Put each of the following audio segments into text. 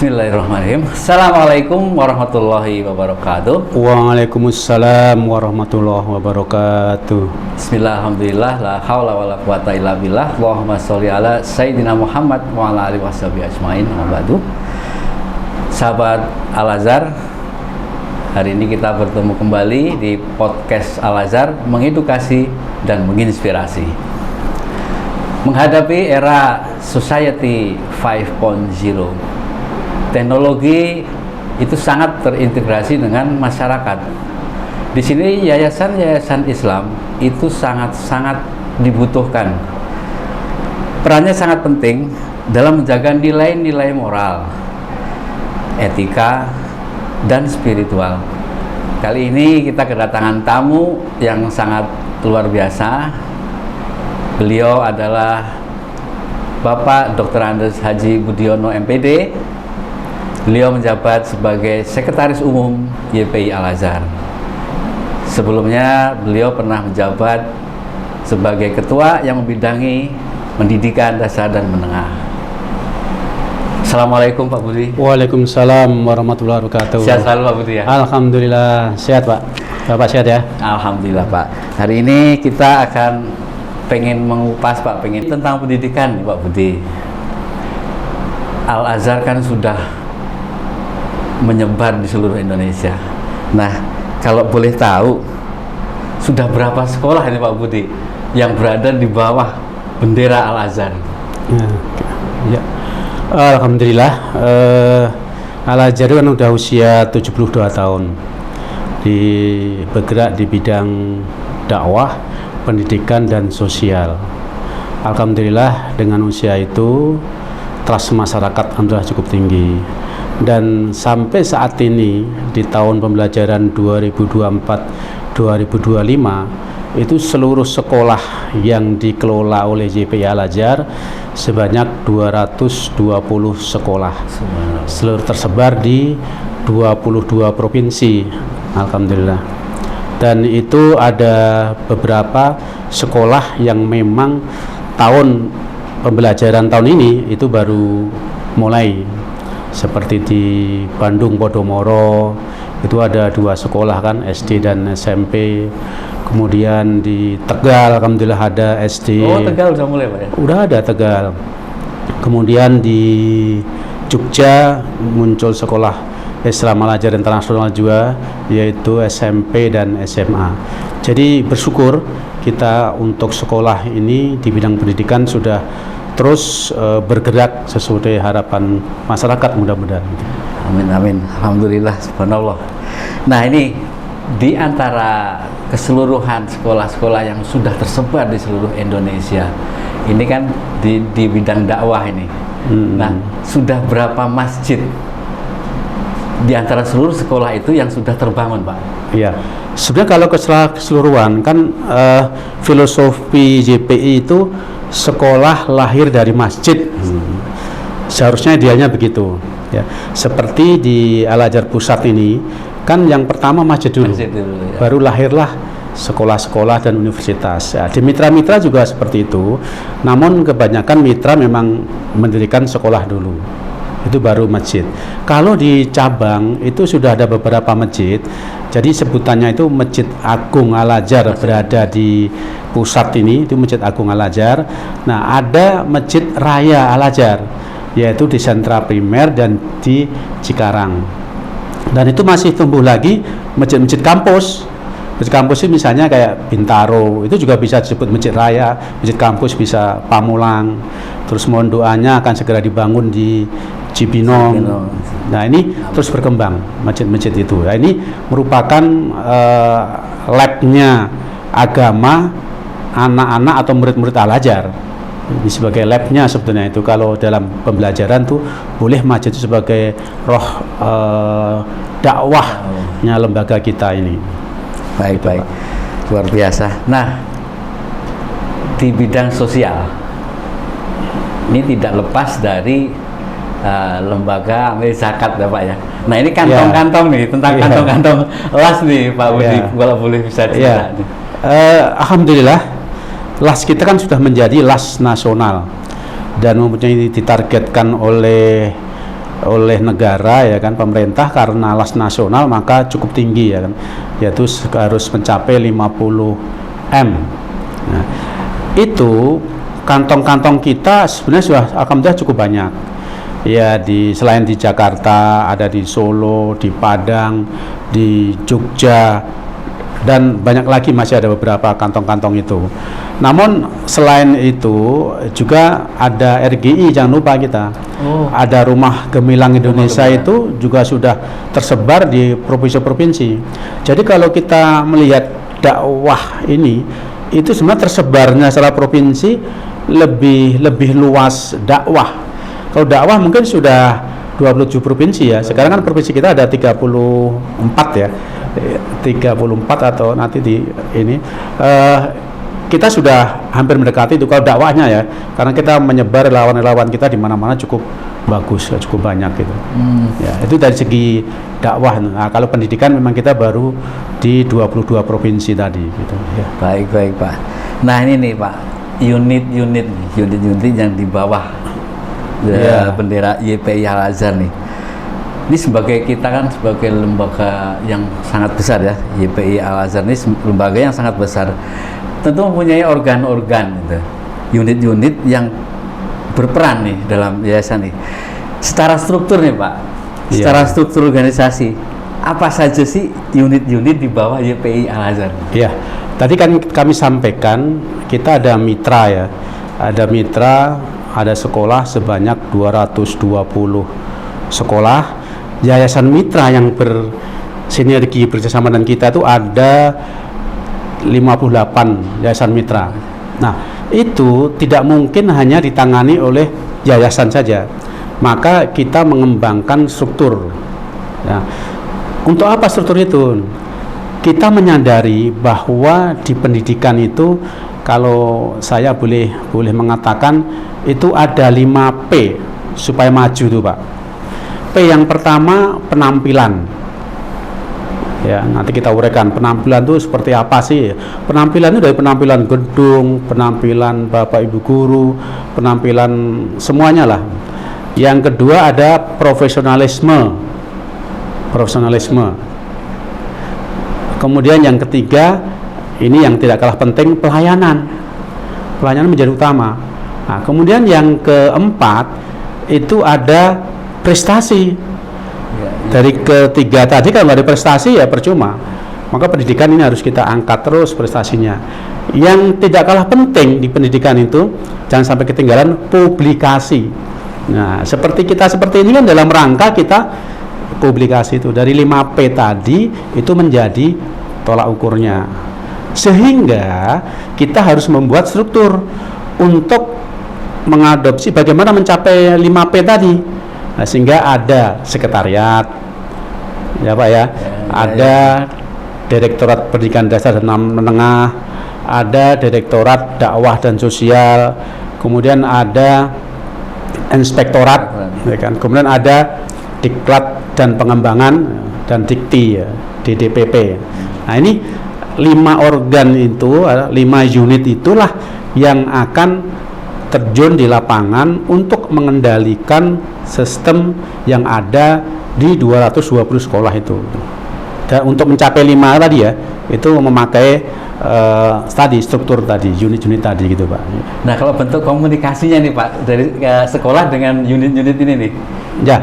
Bismillahirrahmanirrahim. Assalamualaikum warahmatullahi wabarakatuh. Waalaikumsalam warahmatullahi wabarakatuh. Bismillah, alhamdulillah, la haula wala quwata illa billah. Allahumma sholli ala Sayyidina Muhammad wa ala alihi washabihi ajmain. Wabadu. Sahabat Al-Azhar, hari ini kita bertemu kembali di podcast Al-Azhar, mengedukasi dan menginspirasi. Menghadapi era Society 5.0, teknologi itu sangat terintegrasi dengan masyarakat. Di sini yayasan-yayasan Islam itu sangat-sangat dibutuhkan. Perannya sangat penting dalam menjaga nilai-nilai moral, etika, dan spiritual. Kali ini kita kedatangan tamu yang sangat luar biasa. Beliau adalah Bapak Dr. Andes Haji Budiono MPD. Beliau menjabat sebagai Sekretaris Umum YPI Al-Azhar. Sebelumnya beliau pernah menjabat sebagai Ketua yang membidangi pendidikan dasar dan menengah. Assalamualaikum Pak Budi. Waalaikumsalam warahmatullahi wabarakatuh. Sehat selalu Pak Budi ya? Alhamdulillah sehat Pak. Bapak sehat ya? Alhamdulillah Pak. Hari ini kita akan pengen mengupas Pak, tentang pendidikan Pak Budi. Al-Azhar kan sudah menyebar di seluruh Indonesia. Nah, kalau boleh tahu, sudah berapa sekolah ini Pak Budi yang berada di bawah bendera Al-Azhar? Ya. Alhamdulillah, Al-Azhar kan udah usia 72 tahun, bergerak di bidang dakwah, pendidikan, dan sosial. Alhamdulillah dengan usia itu trust masyarakat alhamdulillah cukup tinggi. Dan sampai saat ini di tahun pembelajaran 2024-2025 itu seluruh sekolah yang dikelola oleh YPI Al-Azhar sebanyak 220 sekolah, seluruh tersebar di 22 provinsi, alhamdulillah. Dan itu ada beberapa sekolah yang memang tahun pembelajaran tahun ini itu baru mulai, seperti di Bandung Podomoro itu ada 2 sekolah kan, SD dan SMP. Kemudian di Tegal alhamdulillah ada SD. Oh, Tegal udah mulai Pak ya? Udah ada Tegal. Kemudian di Jogja muncul sekolah Islam Al-Azhar Internasional juga, yaitu SMP dan SMA. Jadi bersyukur kita untuk sekolah ini di bidang pendidikan sudah terus bergerak sesuai harapan masyarakat, mudah-mudahan. Amin amin. Alhamdulillah, subhanallah. Nah, ini di antara keseluruhan sekolah-sekolah yang sudah tersebar di seluruh Indonesia, ini kan di bidang dakwah ini. Nah, sudah berapa masjid di antara seluruh sekolah itu yang sudah terbangun, Pak? Iya. Sebenarnya kalau keseluruhan kan filosofi YPI itu sekolah lahir dari masjid. Seharusnya idealnya begitu ya. Seperti di Al-Azhar Pusat ini kan yang pertama masjid dulu, ya. Baru lahirlah sekolah-sekolah dan universitas ya. Di mitra-mitra juga seperti itu, namun kebanyakan mitra memang mendirikan sekolah dulu, itu baru masjid. Kalau di cabang itu sudah ada beberapa masjid. Jadi sebutannya itu Masjid Agung Al-Azhar berada di pusat ini, itu Masjid Agung Al-Azhar. Nah, ada Masjid Raya Al-Azhar, yaitu di sentra primer dan di Cikarang. Dan itu masih tumbuh lagi masjid-masjid kampus. Masjid kampus ini misalnya kayak Bintaro, itu juga bisa disebut Masjid Raya. Masjid kampus bisa Pamulang. Terus mohon doanya akan segera dibangun di Cibinong. Nah, ini terus berkembang masjid-masjid itu. Nah, ini merupakan labnya agama anak-anak atau murid-murid Al-Azhar. Ini sebagai labnya sebetulnya itu. Kalau dalam pembelajaran tuh boleh masjid itu sebagai roh dakwahnya lembaga kita ini. Baik, luar biasa. Nah, di bidang sosial ini tidak lepas dari lembaga amil zakat ya Pak ya. Nah, ini kantong-kantong nih, tentang kantong-kantong las nih Pak Budi, kalau boleh bisa cerita. Alhamdulillah, las kita kan sudah menjadi las nasional dan mempunyai ditargetkan oleh oleh negara ya kan, pemerintah, karena las nasional maka cukup tinggi ya kan, yaitu harus mencapai 50 M. Nah, itu kantong-kantong kita sebenarnya sudah alhamdulillah cukup banyak. Ya, selain di Jakarta, ada di Solo, di Padang, di Jogja, dan banyak lagi masih ada beberapa kantong-kantong itu. Namun selain itu juga ada RGI, jangan lupa kita. Ada Rumah Gemilang Indonesia itu juga sudah tersebar di provinsi-provinsi. Jadi kalau kita melihat dakwah ini, itu sebenarnya tersebarnya secara provinsi lebih luas dakwah. Kalau dakwah mungkin sudah 27 provinsi ya. Sekarang kan provinsi kita ada 34 ya. 34 atau nanti di ini kita sudah hampir mendekati itu kalau dakwahnya ya. Karena kita menyebar relawan-relawan kita di mana-mana cukup bagus, cukup banyak gitu. Ya, itu dari segi dakwah. Nah, kalau pendidikan memang kita baru di 22 provinsi tadi gitu ya. Baik Pak. Nah, ini nih Pak, unit-unit yang di bawah bendera YPI Al-Azhar nih. Ini kita kan sebagai lembaga yang sangat besar ya, YPI Al-Azhar ini lembaga yang sangat besar. Tentu mempunyai organ-organ gitu, unit-unit yang berperan nih dalam yayasan nih. Secara struktur nih Pak, secara struktur organisasi, apa saja sih unit-unit di bawah YPI Al-Azhar? Iya, tadi kan kami sampaikan kita ada mitra ya, ada mitra, ada sekolah sebanyak 220 sekolah. Yayasan mitra yang bersinergi bersama dengan kita itu ada 58 yayasan mitra. Nah, itu tidak mungkin hanya ditangani oleh yayasan saja. Maka kita mengembangkan struktur. Ya. Untuk apa struktur itu? Kita menyadari bahwa di pendidikan itu, kalau saya boleh mengatakan, itu ada 5P supaya maju tuh Pak. P yang pertama penampilan. Ya, nanti kita uraikan penampilan itu seperti apa sih. Penampilan itu dari penampilan gedung, penampilan Bapak Ibu guru, penampilan semuanya lah. Yang kedua ada profesionalisme. Kemudian yang ketiga, ini yang tidak kalah penting, pelayanan. Pelayanan menjadi utama. Nah, kemudian yang keempat itu ada prestasi. Dari ketiga tadi kalau ada prestasi ya percuma. Maka pendidikan ini harus kita angkat terus prestasinya. Yang tidak kalah penting di pendidikan itu, jangan sampai ketinggalan publikasi. Nah, seperti ini kan dalam rangka kita publikasi itu dari 5P tadi itu menjadi tolak ukurnya. Sehingga kita harus membuat struktur untuk mengadopsi bagaimana mencapai 5P tadi. Nah, sehingga ada sekretariat, ya Pak ya, ada Direktorat Pendidikan Dasar dan Menengah, ada Direktorat Dakwah dan Sosial, kemudian ada Inspektorat, ya kan? Kemudian ada Diklat dan Pengembangan dan Dikti, ya, DDPP. Nah, ini 5 organ itu, 5 unit itulah yang akan terjun di lapangan untuk mengendalikan sistem yang ada di 220 sekolah itu. Dan untuk mencapai 5 tadi ya, itu memakai tadi struktur tadi, unit-unit tadi gitu Pak. Nah, kalau bentuk komunikasinya nih Pak dari sekolah dengan unit-unit ini nih. Ya,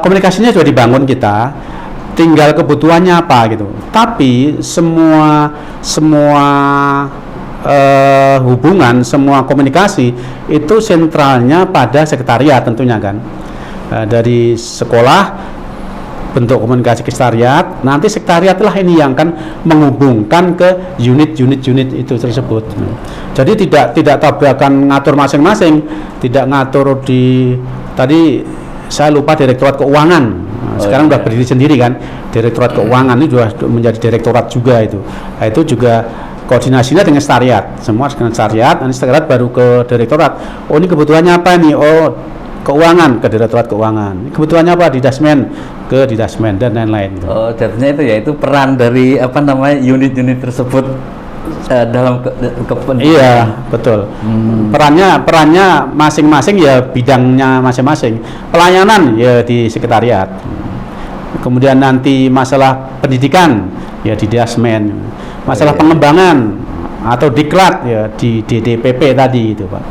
komunikasinya sudah dibangun kita. Tinggal kebutuhannya apa gitu. Tapi semua hubungan, semua komunikasi itu sentralnya pada sekretariat tentunya kan. Dari sekolah bentuk komunikasi ke sekretariat, nanti sekretariatlah ini yang akan menghubungkan ke unit-unit itu tersebut. Jadi tidak tabrakan ngatur masing-masing, tidak ngatur di tadi saya lupa Direktorat Keuangan. Sekarang udah berdiri sendiri kan. Direktorat Keuangan ini juga menjadi direktorat juga itu. Nah, itu juga koordinasinya dengan sekretariat, semua dengan sekretariat, nanti sekretariat baru ke direktorat. Oh, ini kebutuhannya apa nih? Oh, keuangan ke Direktorat Keuangan. Kebutuhannya apa? Di Dasmen ke di Dasmen dan lain-lain. Oh, jadinya itu ya itu peran dari unit-unit tersebut dalam kependidikan. Iya, betul. Perannya masing-masing ya bidangnya masing-masing. Pelayanan ya di sekretariat. Kemudian nanti masalah pendidikan ya di Dasmen. Masalah pengembangan atau diklat ya di DDPP tadi itu, Pak.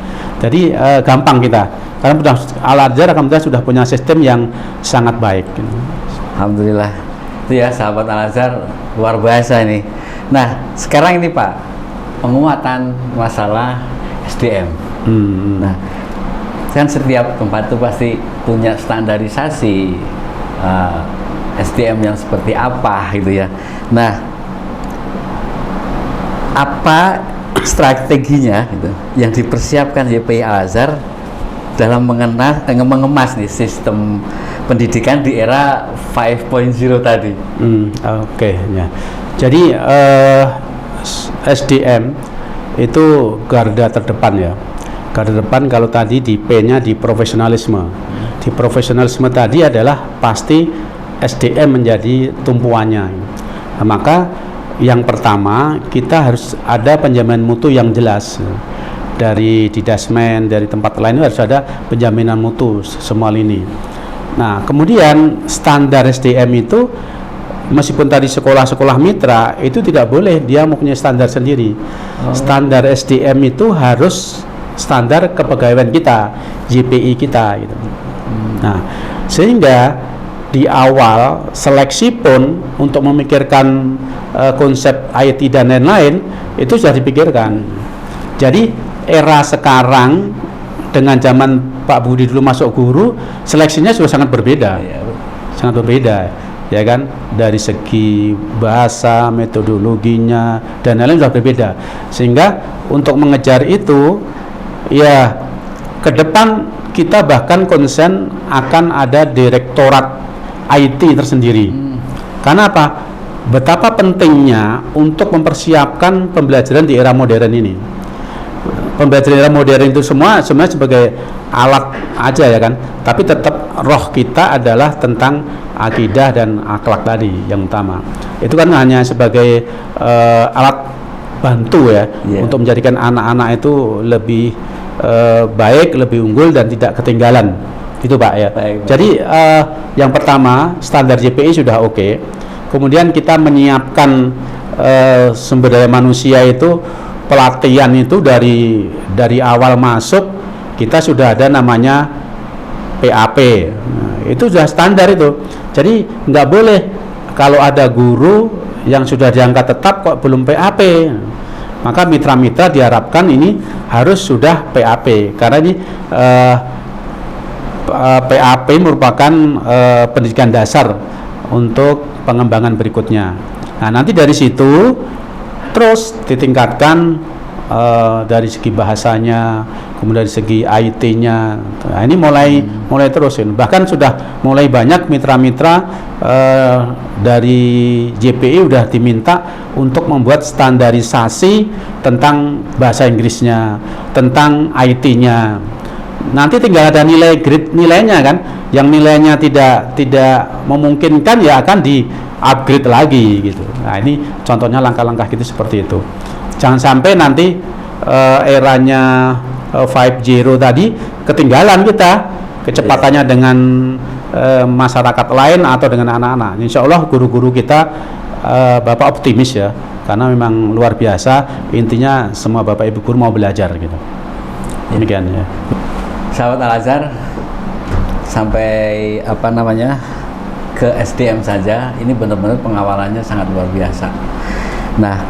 Jadi gampang kita. Karena Al-Azhar alhamdulillah sudah punya sistem yang sangat baik. Alhamdulillah. Itu ya sahabat Al-Azhar luar biasa ini. Nah, sekarang ini Pak, penguatan masalah SDM. Nah, kan setiap tempat itu pasti punya standarisasi SDM yang seperti apa gitu ya. Nah, apa strateginya gitu yang dipersiapkan YPI Al-Azhar dalam mengemas nih sistem pendidikan di era 5.0 tadi? Oke, ya. Jadi SDM itu garda terdepan ya. Garda depan kalau tadi di P-nya di profesionalisme. Di profesionalisme tadi adalah pasti SDM menjadi tumpuannya. Nah, maka yang pertama kita harus ada penjaminan mutu yang jelas. Dari di Dasmen, dari tempat lain harus ada penjaminan mutu semua lini. Nah, kemudian standar SDM itu meskipun tadi sekolah-sekolah mitra itu tidak boleh dia mempunyai standar sendiri. Standar SDM itu harus standar kepegawaian kita, JPI kita gitu. Nah, sehingga di awal seleksi pun untuk memikirkan konsep IT dan lain-lain itu sudah dipikirkan. Jadi era sekarang dengan zaman Pak Budi dulu masuk guru, seleksinya sudah sangat berbeda. Sangat berbeda. Ya kan, dari segi bahasa, metodologinya dan lain-lain sudah berbeda. Sehingga untuk mengejar itu ya ke depan kita bahkan konsen akan ada direktorat IT tersendiri. Karena apa? Betapa pentingnya untuk mempersiapkan pembelajaran di era modern ini. Pembelajaran era modern itu sebenarnya sebagai alat aja ya kan, tapi tetap roh kita adalah tentang akidah dan akhlak tadi yang utama. Itu kan hanya sebagai alat bantu ya, untuk menjadikan anak-anak itu lebih baik, lebih unggul dan tidak ketinggalan. Itu Pak ya. Baik. Jadi yang pertama standar JPI sudah oke. Kemudian kita menyiapkan sumber daya manusia itu, pelatihan itu dari awal masuk kita sudah ada namanya PAP. Nah, itu sudah standar itu. Jadi nggak boleh kalau ada guru yang sudah diangkat tetap kok belum PAP. Maka mitra-mitra diharapkan ini harus sudah PAP karena ini PAP merupakan pendidikan dasar untuk pengembangan berikutnya. Nah, nanti dari situ terus ditingkatkan dari segi bahasanya, kemudian dari segi IT-nya. Nah, ini mulai terus. Bahkan sudah mulai banyak mitra-mitra dari JPI sudah diminta untuk membuat standarisasi tentang bahasa Inggrisnya, tentang IT-nya. Nanti tinggal ada nilainya kan, yang nilainya tidak memungkinkan ya akan di upgrade lagi gitu. Nah, ini contohnya langkah-langkah gitu seperti itu. Jangan sampai nanti eranya 5.0 tadi ketinggalan kita kecepatannya dengan masyarakat lain atau dengan anak-anak. Insya Allah guru-guru kita Bapak optimis ya, karena memang luar biasa. Intinya semua Bapak Ibu guru mau belajar gitu. Demikian ya. Sahabat Al-Azhar, sampai ke SDM saja ini benar-benar pengawalannya sangat luar biasa. Nah,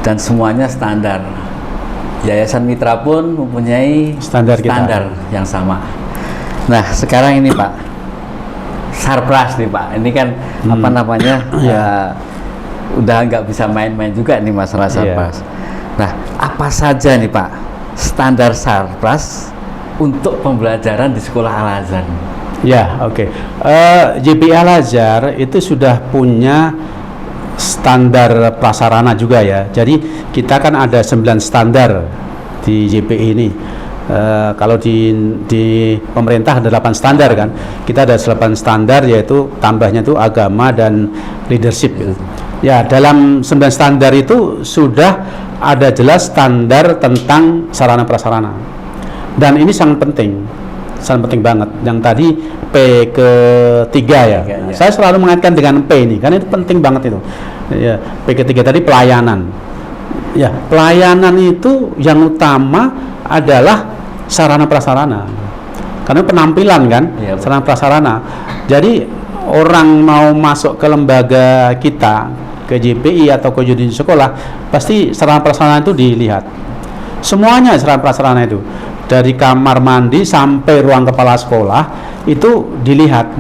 dan semuanya standar. Yayasan Mitra pun mempunyai standar yang sama. Nah, sekarang ini Pak, Sarpras nih Pak, ini kan udah nggak bisa main-main juga nih masalah Sarpras. Nah, apa saja nih Pak standar Sarpras untuk pembelajaran di sekolah Al-Azhar? Ya, oke. JPI Al-Azhar itu sudah punya standar prasarana juga ya. Jadi kita kan ada 9 standar di JPI ini. Kalau di pemerintah ada 8 standar kan. Kita ada 8 standar, yaitu tambahnya itu agama dan leadership gitu. Ya, dalam 9 standar itu sudah ada jelas standar tentang sarana prasarana. Dan ini sangat penting banget. Yang tadi P ketiga ya. Saya selalu mengaitkan dengan P ini, karena itu penting banget itu. Ya, P ketiga tadi pelayanan. Ya, pelayanan itu yang utama adalah sarana prasarana. Karena penampilan kan, ya, sarana prasarana. Jadi orang mau masuk ke lembaga kita, ke JPI atau ke unit sekolah, pasti sarana prasarana itu dilihat. Semuanya sarana prasarana itu, dari kamar mandi sampai ruang kepala sekolah itu dilihat.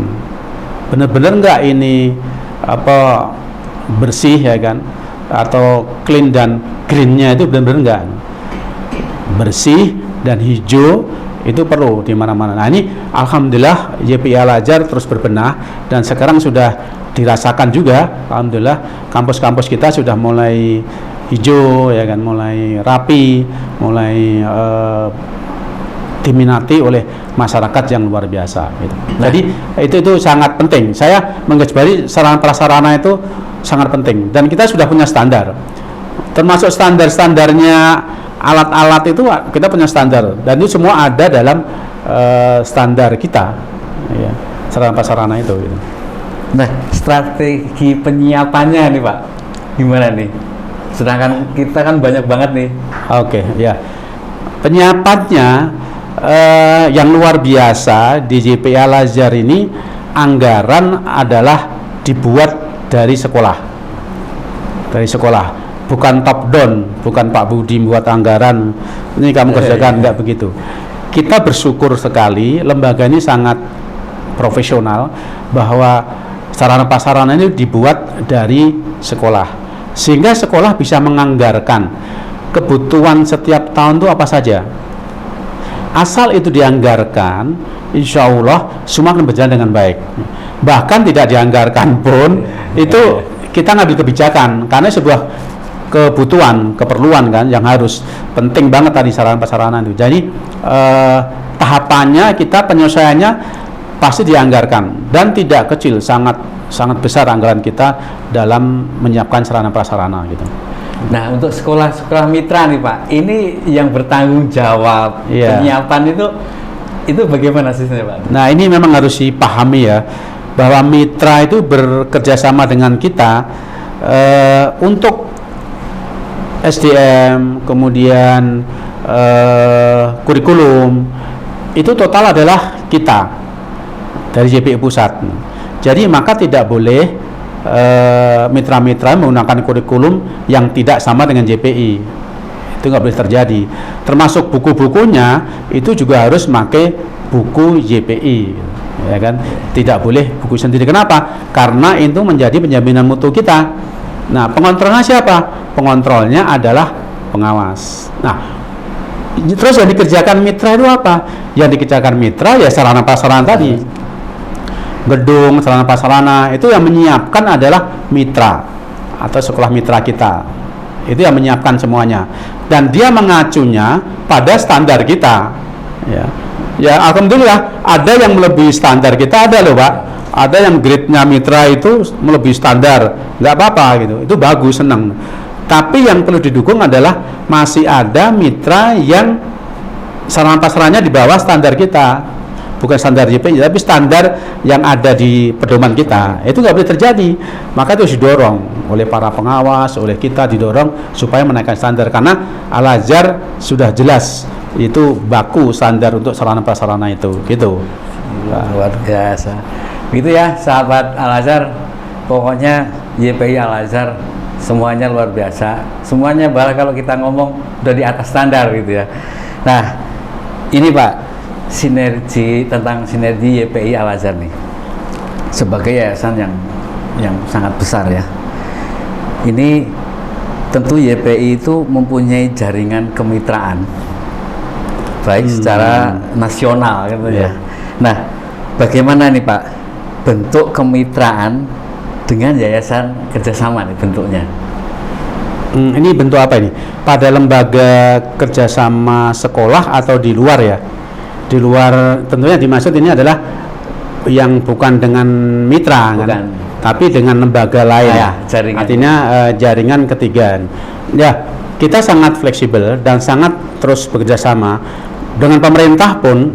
Benar-benar enggak ini apa bersih ya kan, atau clean dan greennya itu benar-benar enggak. Bersih dan hijau itu perlu di mana-mana. Nah, ini alhamdulillah JPI Al-Azhar terus berbenah dan sekarang sudah dirasakan juga, alhamdulillah kampus-kampus kita sudah mulai hijau ya kan, mulai rapi, mulai diminati oleh masyarakat yang luar biasa gitu. Nah, jadi itu sangat penting. Saya menggarisbawahi sarana prasarana itu sangat penting dan kita sudah punya standar. Termasuk standar-standarnya alat-alat itu kita punya standar dan itu semua ada dalam standar kita ya, sarana prasarana itu gitu. Nah, strategi penyiapannya nih Pak, gimana nih? Sedangkan kita kan banyak banget nih. Oke, ya. Penyiapannya yang luar biasa di JPI Al-Azhar ini, anggaran adalah dibuat dari sekolah. Dari sekolah, bukan top down, bukan Pak Budi buat anggaran, ini kamu kerjakan, enggak begitu. Kita bersyukur sekali lembaga ini sangat profesional bahwa sarana prasarana ini dibuat dari sekolah, sehingga sekolah bisa menganggarkan kebutuhan setiap tahun itu apa saja. Asal itu dianggarkan, insya Allah semua akan berjalan dengan baik. Bahkan tidak dianggarkan pun itu kita ngambil kebijakan, karena sebuah kebutuhan, keperluan kan yang harus penting banget tadi sarana prasarana itu. Jadi tahapannya kita penyelesaiannya pasti dianggarkan dan tidak kecil, sangat besar anggaran kita dalam menyiapkan sarana prasarana gitu. Nah, untuk sekolah-sekolah mitra nih Pak, ini yang bertanggung jawab penyiapan itu bagaimana sistemnya Pak? Nah, ini memang harus dipahami ya, bahwa mitra itu bekerja sama dengan kita untuk SDM, kemudian kurikulum, itu total adalah kita dari JPI Pusat. Jadi maka tidak boleh mitra-mitra menggunakan kurikulum yang tidak sama dengan JPI. Itu nggak boleh terjadi. Termasuk buku-bukunya itu juga harus pakai buku JPI, ya kan? Tidak boleh buku sendiri. Kenapa? Karena itu menjadi penjaminan mutu kita. Nah, pengontrolnya siapa? Pengontrolnya adalah pengawas. Nah, terus yang dikerjakan mitra itu apa? Yang dikerjakan mitra ya sarana prasarana tadi, gedung, sarana prasarana, itu yang menyiapkan adalah mitra atau sekolah mitra kita. Itu yang menyiapkan semuanya dan dia mengacunya pada standar kita. Ya alhamdulillah ada yang melebihi standar kita, ada loh Pak. Ada yang grade-nya mitra itu melebihi standar, nggak apa-apa gitu, itu bagus, senang. Tapi yang perlu didukung adalah masih ada mitra yang sarana prasarananya di bawah standar kita, bukan standar JPI, tapi standar yang ada di pedoman kita. Itu nggak boleh terjadi. Maka itu didorong oleh para pengawas, oleh kita didorong supaya menaikkan standar, karena Al-Azhar sudah jelas itu baku standar untuk sarana prasarana itu, gitu. Luar biasa. Gitu ya, sahabat Al-Azhar. Pokoknya JPI Al-Azhar semuanya luar biasa. Semuanya bahkan kalau kita ngomong udah di atas standar gitu ya. Nah, ini Pak, tentang sinergi YPI Al-Azhar nih. Sebagai yayasan yang sangat besar ya. Ini tentu YPI itu mempunyai jaringan kemitraan baik secara nasional gitu ya. Nah, bagaimana nih Pak bentuk kemitraan dengan yayasan kerjasama nih bentuknya? Ini bentuk apa ini? Pada lembaga kerjasama sekolah atau di luar ya? Di luar tentunya dimaksud ini adalah yang bukan dengan mitra, bukan. Kan? tapi dengan lembaga lain. Ya, jaringan. Artinya jaringan ketiga. Ya, kita sangat fleksibel dan sangat terus bekerja sama dengan pemerintah pun.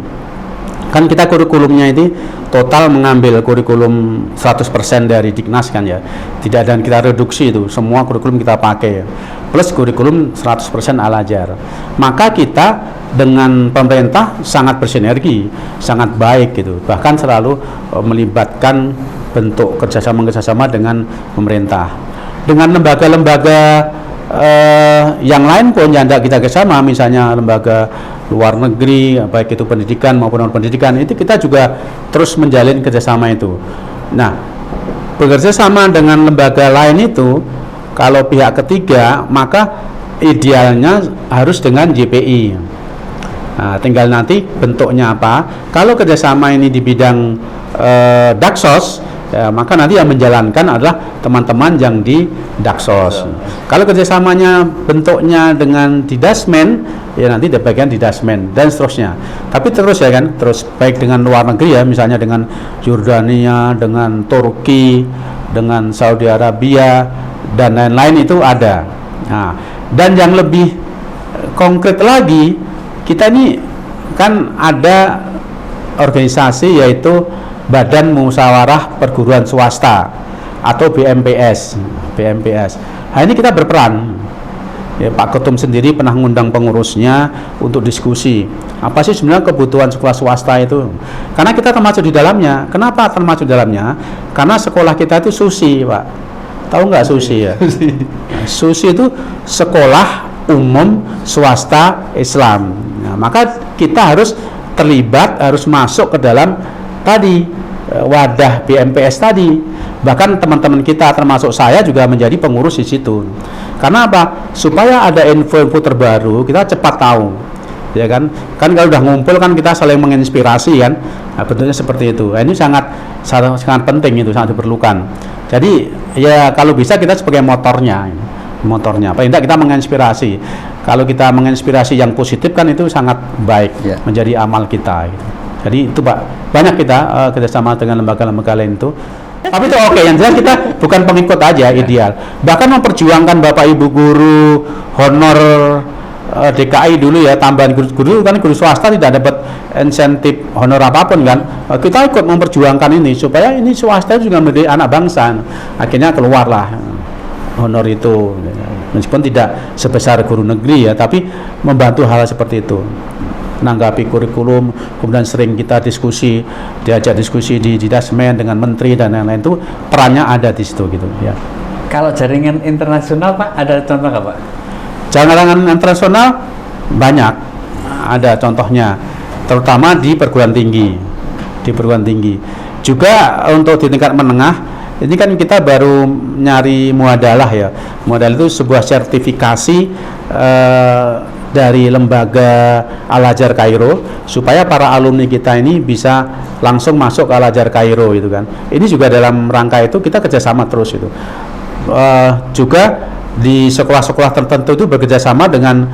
Kan kita kurikulumnya ini total mengambil kurikulum 100% dari Diknas kan ya. Tidak ada yang kita reduksi itu, semua kurikulum kita pakai. Plus kurikulum 100% Al-Azhar. Maka kita dengan pemerintah sangat bersinergi, sangat baik gitu. Bahkan selalu melibatkan bentuk kerjasama dengan pemerintah. Dengan lembaga-lembaga yang lain pun yang tidak kita kerjasama, misalnya lembaga luar negeri, baik itu pendidikan maupun non pendidikan, itu kita juga terus menjalin kerjasama itu. Nah, bekerja sama dengan lembaga lain itu, kalau pihak ketiga, maka idealnya harus dengan JPI. Nah, tinggal nanti bentuknya apa. Kalau kerjasama ini di bidang Daksos, ya, maka nanti yang menjalankan adalah teman-teman yang di Daksos. Kalau kerjasamanya bentuknya dengan di Dasmen, ya nanti di bagian di Dasmen dan seterusnya. Tapi terus ya kan, terus baik dengan luar negeri ya, misalnya dengan Yordania, dengan Turki, dengan Saudi Arabia dan lain-lain itu ada. Nah, dan yang lebih konkret lagi, kita ini kan ada organisasi yaitu Badan Musyawarah Perguruan Swasta atau BMPS. Nah, ini kita berperan. Ya, Pak Ketum sendiri pernah ngundang pengurusnya untuk diskusi. Apa sih sebenarnya kebutuhan sekolah swasta itu? Karena kita termasuk di dalamnya. Kenapa termasuk di dalamnya? Karena sekolah kita itu SUSI, Pak. Tahu nggak SUSI ya? Nah, SUSI itu sekolah umum swasta Islam. Nah, maka kita harus terlibat, harus masuk ke dalam tadi wadah BMPS tadi. Bahkan teman-teman kita termasuk saya juga menjadi pengurus di situ. Karena apa? Supaya ada info-info terbaru, kita cepat tahu. Ya kan? Kan kalau udah ngumpul kan kita saling menginspirasi kan. Nah, bentuknya seperti itu. Nah, ini sangat penting itu, sangat diperlukan. Jadi ya kalau bisa kita sebagai motornya. Paling tidak kita menginspirasi. Kalau kita menginspirasi yang positif kan itu sangat baik, menjadi amal kita gitu. Jadi itu Pak, banyak kita kerjasama dengan lembaga-lembaga lain itu. Tapi itu oke, yang jelas kita bukan pengikut aja, ideal. Bahkan memperjuangkan Bapak Ibu guru honor DKI dulu ya, tambahan guru kan guru swasta tidak dapat insentif honor apapun kan. Kita ikut memperjuangkan ini supaya ini swasta juga menjadi anak bangsa. Akhirnya keluarlah honor itu, meskipun tidak sebesar guru negeri ya, tapi membantu hal seperti itu. Menanggapi kurikulum, kemudian sering kita diskusi, diajak diskusi di Dasmen dengan menteri dan lain-lain, itu perannya ada di situ gitu ya. Kalau jaringan internasional Pak, ada contoh nggak Pak? Jaringan internasional banyak, ada contohnya, terutama di perguruan tinggi, juga untuk di tingkat menengah. Ini kan kita baru nyari muadalah ya. Muadalah itu sebuah sertifikasi dari lembaga Al-Azhar Kairo supaya para alumni kita ini bisa langsung masuk ke Al-Azhar Kairo gitu kan. Ini juga dalam rangka itu kita kerjasama terus itu. Juga di sekolah-sekolah tertentu itu bekerjasama dengan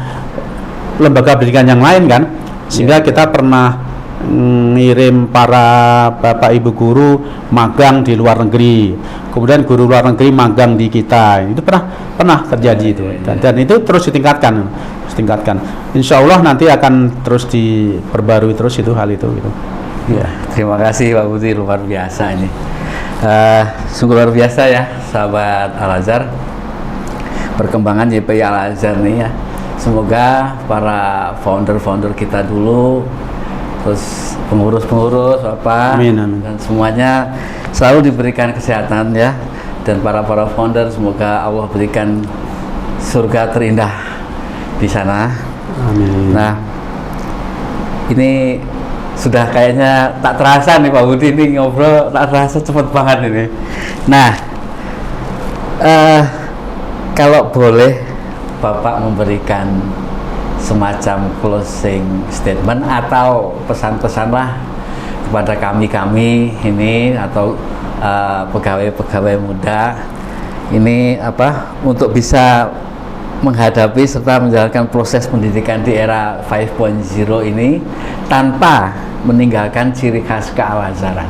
lembaga pendidikan yang lain kan, sehingga kita pernah ngirim para bapak ibu guru magang di luar negeri, kemudian guru luar negeri magang di kita. Itu pernah terjadi itu, dan itu terus ditingkatkan. Insya Allah nanti akan terus diperbarui terus itu hal itu gitu. Ya, terima kasih Pak Budi, luar biasa ini. Sungguh luar biasa ya sahabat Al-Azhar, perkembangan YPI Al-Azhar nih ya. Semoga para founder kita dulu, terus pengurus Bapak, amin. Dan semuanya selalu diberikan kesehatan ya, dan para founder semoga Allah berikan surga terindah di sana. Amin. Nah, ini sudah kayaknya tak terasa nih Pak Budi, ini ngobrol tak terasa cepet banget ini. Nah, kalau boleh Bapak memberikan semacam closing statement atau pesan-pesan lah kepada kami ini atau pegawai-pegawai muda ini untuk bisa menghadapi serta menjalankan proses pendidikan di era 5.0 ini tanpa meninggalkan ciri khas keal-azharan.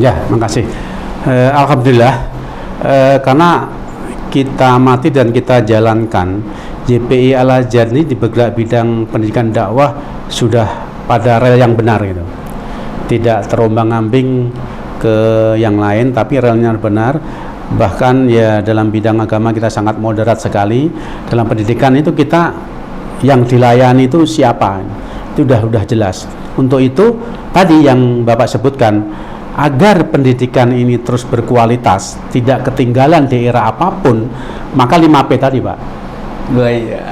Ya, makasih. Alhamdulillah, karena kita amati dan kita jalankan JPI Al-Azhar ini di bergerak bidang pendidikan dakwah sudah pada rel yang benar gitu. Tidak terombang-ambing ke yang lain, tapi relnya benar. Bahkan ya dalam bidang agama kita sangat moderat sekali. Dalam pendidikan itu kita yang dilayani itu siapa? Itu udah jelas. Untuk itu tadi yang Bapak sebutkan, agar pendidikan ini terus berkualitas, tidak ketinggalan di era apapun, maka 5P tadi, Pak. Iya.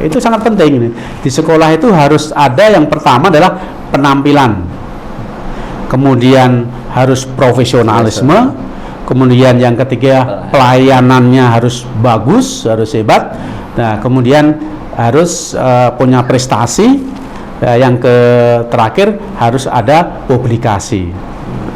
Itu sangat penting ini. Di sekolah itu harus ada, yang pertama adalah penampilan. Kemudian harus profesionalisme. Kemudian yang ketiga pelayanannya harus bagus, harus hebat. Nah, kemudian harus punya prestasi. Yang terakhir harus ada publikasi.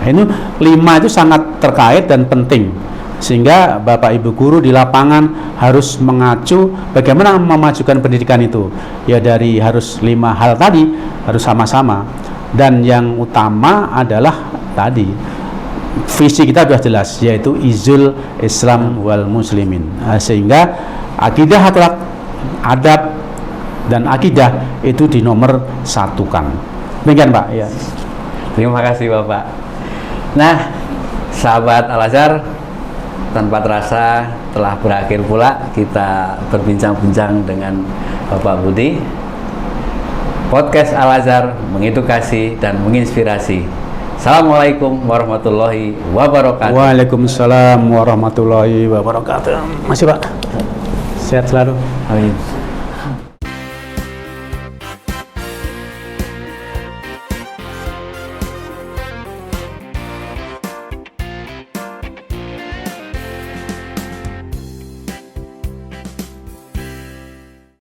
Nah, ini 5 itu sangat terkait dan penting, sehingga Bapak Ibu guru di lapangan harus mengacu bagaimana memajukan pendidikan itu. Ya dari harus 5 hal tadi harus sama-sama, dan yang utama adalah tadi visi kita sudah jelas, yaitu izul Islam wal muslimin. Nah, sehingga akidah, akhlak, adab dan akidah itu dinomor satukan. Demikian Pak. Ya. Terima kasih Bapak. Nah, sahabat Al-Azhar, tanpa terasa telah berakhir pula kita berbincang-bincang dengan Bapak Budi. Podcast Al-Azhar mengedukasi dan menginspirasi. Assalamualaikum warahmatullahi wabarakatuh. Waalaikumsalam warahmatullahi wabarakatuh. Masih Pak. Sehat selalu. Amin.